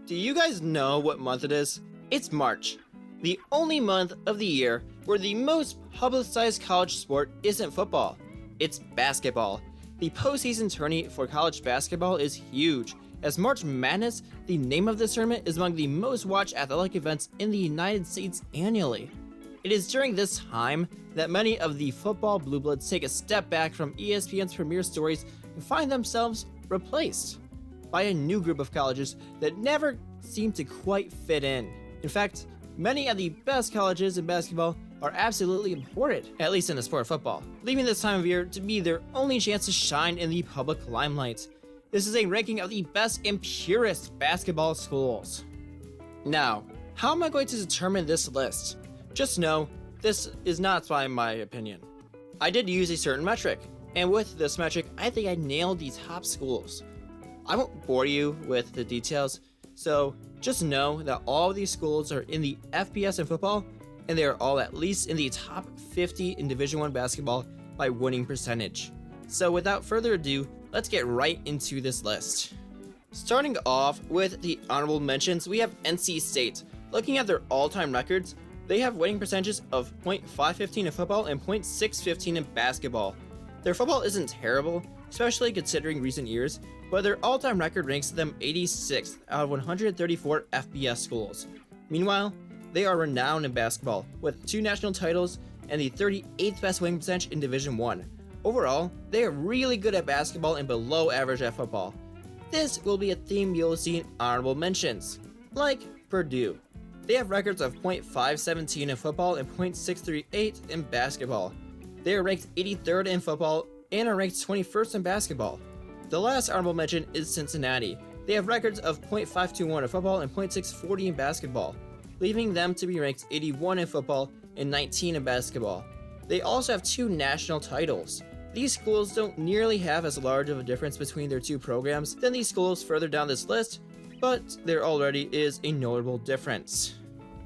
Do you guys know what month it is? It's March, the only month of the year where the most publicized college sport isn't football. It's basketball. The postseason tourney for college basketball is huge, as March Madness, the name of this tournament, is among the most watched athletic events in the United States annually. It is during this time that many of the football blue bloods take a step back from ESPN's premier stories and find themselves replaced by a new group of colleges that never seem to quite fit in. In fact, many of the best colleges in basketball are absolutely important, at least in the sport of football, leaving this time of year to be their only chance to shine in the public limelight. This is a ranking of the best and purest basketball schools. Now, how am I going to determine this list? Just know, this is not by my opinion. I did use a certain metric, and with this metric, I think I nailed the top schools. I won't bore you with the details, so just know that all of these schools are in the FBS in football, and they are all at least in the top 50 in Division I basketball by winning percentage. So without further ado, let's get right into this list. Starting off with the honorable mentions, we have NC State. Looking at their all-time records, they have winning percentages of .515 in football and .615 in basketball. Their football isn't terrible, especially considering recent years, but their all-time record ranks them 86th out of 134 FBS schools. Meanwhile, they are renowned in basketball, with 2 national titles and the 38th best winning percentage in Division I. Overall, they are really good at basketball and below average at football. This will be a theme you'll see in honorable mentions, like Purdue. They have records of .517 in football and .638 in basketball. They are ranked 83rd in football and are ranked 21st in basketball. The last honorable mention is Cincinnati. They have records of .521 in football and .640 in basketball, leaving them to be ranked 81 in football and 19 in basketball. They also have 2 national titles. These schools don't nearly have as large of a difference between their 2 programs than these schools further down this list, but there already is a notable difference.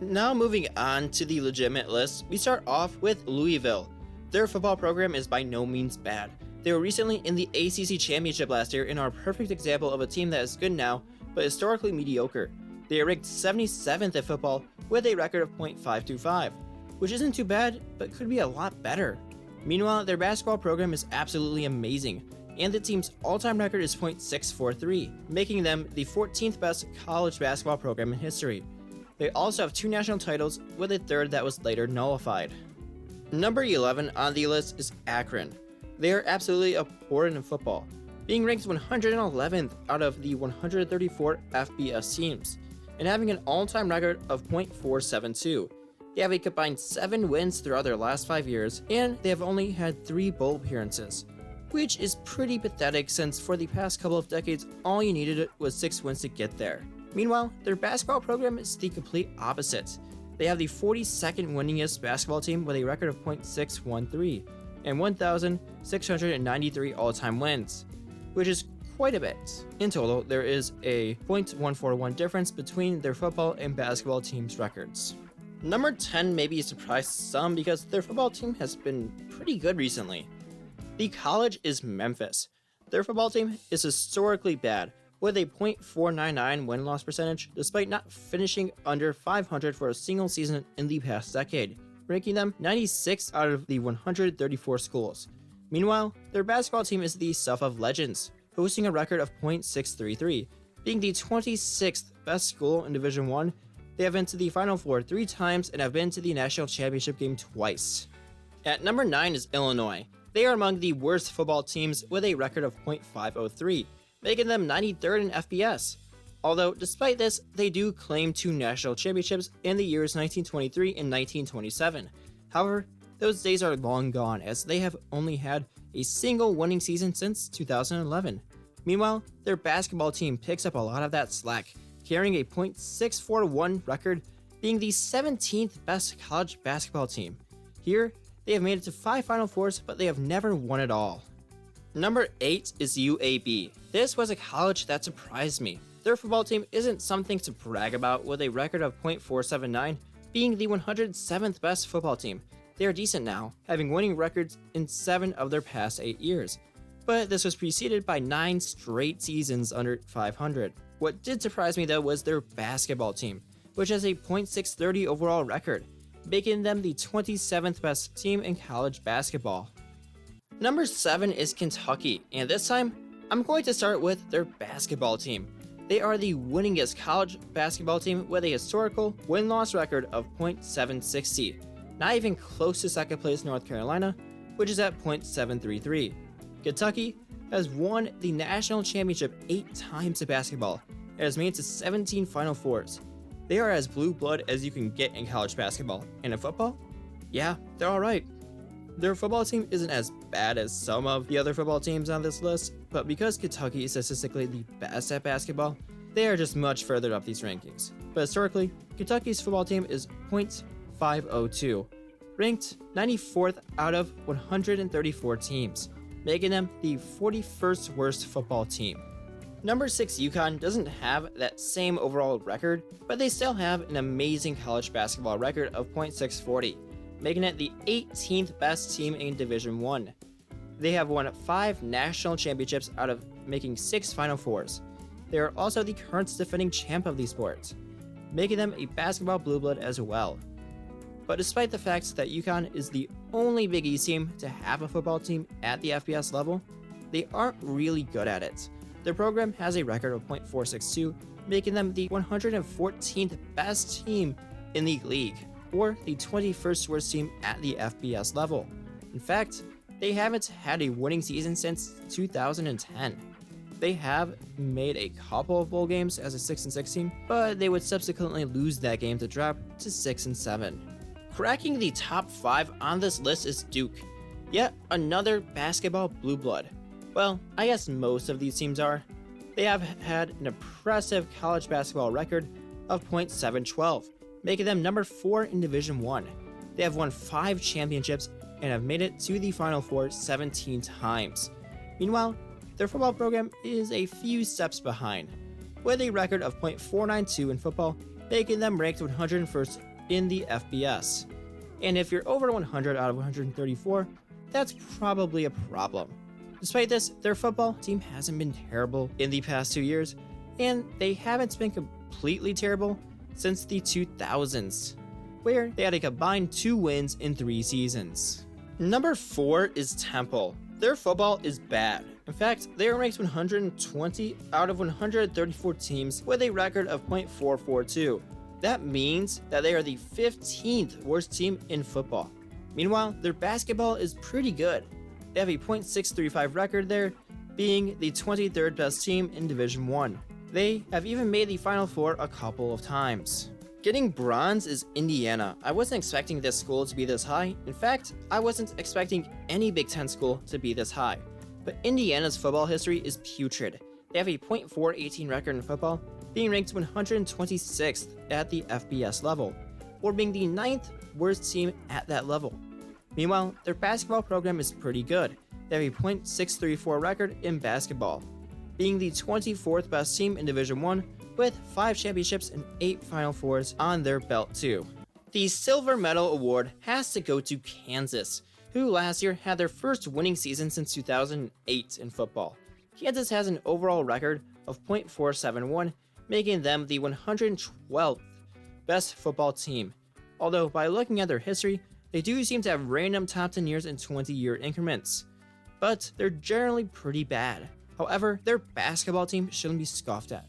Now moving on to the legitimate list, we start off with Louisville. Their football program is by no means bad. They were recently in the ACC Championship last year and are a perfect example of a team that is good now, but historically mediocre. They are ranked 77th at football with a record of .525, which isn't too bad, but could be a lot better. Meanwhile, their basketball program is absolutely amazing, and the team's all-time record is .643, making them the 14th best college basketball program in history. They also have 2 national titles, with a 3rd that was later nullified. Number 11 on the list is Akron. They are absolutely abhorrent in football, being ranked 111th out of the 134 FBS teams, and having an all-time record of .472. They have a combined 7 wins throughout their last 5 years, and they have only had 3 bowl appearances, which is pretty pathetic since for the past couple of decades, all you needed was 6 wins to get there. Meanwhile, their basketball program is the complete opposite. They have the 42nd winningest basketball team with a record of .613 and 1,693 all-time wins, which is quite a bit. In total, there is a .141 difference between their football and basketball teams' records. Number 10 may be a surprise to some because their football team has been pretty good recently. The college is Memphis. Their football team is historically bad, with a .499 win-loss percentage despite not finishing under 500 for a single season in the past decade, ranking them 96th out of the 134 schools. Meanwhile, their basketball team is the stuff of legends, hosting a record of .633, being the 26th best school in Division I. They have been to the Final Four 3 times and have been to the national championship game twice. At number 9 is Illinois. They are among the worst football teams with a record of .503, making them 93rd in FBS. Although, despite this, they do claim 2 national championships in the years 1923 and 1927. However, those days are long gone as they have only had a single winning season since 2011. Meanwhile, their basketball team picks up a lot of that slack, carrying a .641 record, being the 17th best college basketball team. Here, they have made it to 5 Final Fours, but they have never won it all. Number 8 is UAB. This was a college that surprised me. Their football team isn't something to brag about with a record of .479, being the 107th best football team. They are decent now, having winning records in 7 of their past 8 years. but this was preceded by 9 straight seasons under 500. What did surprise me though was their basketball team, which has a .630 overall record, making them the 27th best team in college basketball. Number 7 is Kentucky, and this time, I'm going to start with their basketball team. They are the winningest college basketball team with a historical win-loss record of .760, not even close to second place North Carolina, which is at .733. Kentucky has won the national championship 8 times in basketball and has made it to 17 Final Fours. They are as blue blood as you can get in college basketball. And in football? Yeah, they're alright. Their football team isn't as bad as some of the other football teams on this list, but because Kentucky is statistically the best at basketball, they are just much further up these rankings. But historically, Kentucky's football team is .502, ranked 94th out of 134 teams, making them the 41st worst football team. Number 6 UConn doesn't have that same overall record, but they still have an amazing college basketball record of .640, making it the 18th best team in Division 1. They have won 5 national championships out of making 6 Final Fours. They are also the current defending champ of these sports, making them a basketball blue blood as well. But despite the fact that UConn is the only Big East team to have a football team at the FBS level, they aren't really good at it. Their program has a record of .462, making them the 114th best team in the league, or the 21st worst team at the FBS level. In fact, they haven't had a winning season since 2010. They have made a couple of bowl games as a 6-6 team, but they would subsequently lose that game to drop to 6-7. Cracking the top 5 on this list is Duke, yet another basketball blue blood. Well, I guess most of these teams are. They have had an impressive college basketball record of .712, making them number 4 in Division 1. They have won 5 championships and have made it to the Final Four 17 times. Meanwhile, their football program is a few steps behind, with a record of .492 in football, making them ranked 101st in the FBS. And if you're over 100 out of 134, that's probably a problem. Despite this, their football team hasn't been terrible in the past 2 years, and they haven't been completely terrible since the 2000s, where they had a combined 2 wins in 3 seasons. Number 4 is Temple. Their football is bad. In fact, they are ranked 120 out of 134 teams with a record of .442. That means that they are the 15th worst team in football. Meanwhile, their basketball is pretty good. They have a .635 record there, being the 23rd best team in Division 1. They have even made the Final Four a couple of times. Getting bronze is Indiana. I wasn't expecting this school to be this high. In fact, I wasn't expecting any Big Ten school to be this high. But Indiana's football history is putrid. They have a .418 record in football, being ranked 126th at the FBS level, or being the 9th worst team at that level. Meanwhile, their basketball program is pretty good. They have a .634 record in basketball, being the 24th best team in Division 1 with 5 championships and 8 Final Fours on their belt too. The silver medal award has to go to Kansas, who last year had their first winning season since 2008 in football. Kansas has an overall record of .471, making them the 112th best football team. Although by looking at their history, they do seem to have random top 10 years in 20-year increments, but they're generally pretty bad. However, their basketball team shouldn't be scoffed at,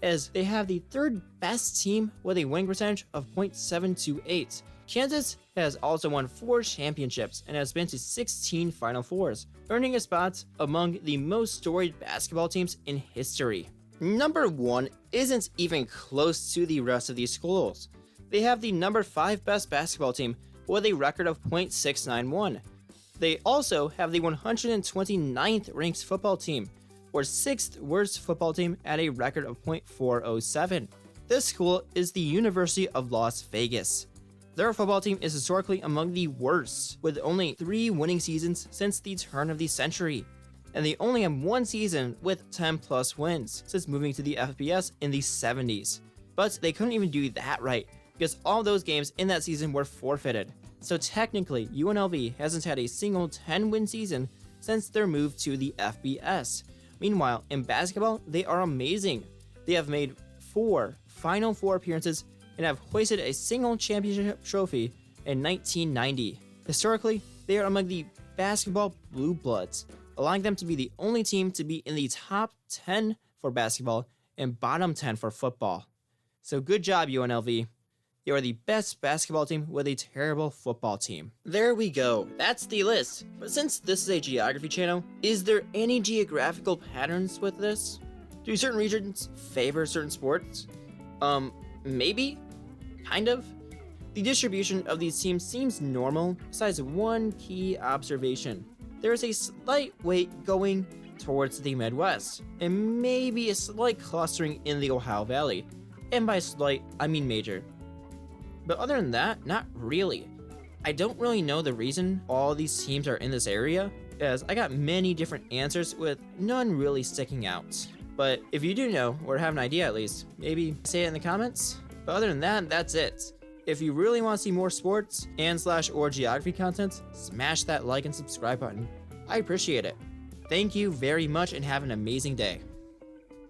as they have the 3rd best team with a winning percentage of .728. Kansas has also won 4 championships and has been to 16 Final Fours, earning a spot among the most storied basketball teams in history. Number 1 isn't even close to the rest of these schools. They have the number 5 best basketball team with a record of .691. They also have the 129th ranked football team, or 6th worst football team at a record of .407. This school is the University of Las Vegas. Their football team is historically among the worst, with only 3 winning seasons since the turn of the century, and they only have 1 season with 10 plus wins since moving to the FBS in the 70s. But they couldn't even do that right, because all those games in that season were forfeited. So technically, UNLV hasn't had a single 10-win season since their move to the FBS. Meanwhile, in basketball, they are amazing. They have made 4 Final Four appearances and have hoisted a single championship trophy in 1990. Historically, they are among the basketball blue bloods, allowing them to be the only team to be in the top 10 for basketball and bottom 10 for football. So good job, UNLV. You are the best basketball team with a terrible football team. There we go, that's the list. But since this is a geography channel, is there any geographical patterns with this? Do certain regions favor certain sports? Maybe? Kind of? The distribution of these teams seems normal, besides one key observation. There is a slight weight going towards the Midwest, and maybe a slight clustering in the Ohio Valley. And by slight, I mean major. But other than that, not really. I don't really know the reason all these teams are in this area, as I got many different answers with none really sticking out. But if you do know, or have an idea at least, maybe say it in the comments. But other than that, that's it. If you really want to see more sports and/or geography content, smash that like and subscribe button. I appreciate it. Thank you very much and have an amazing day.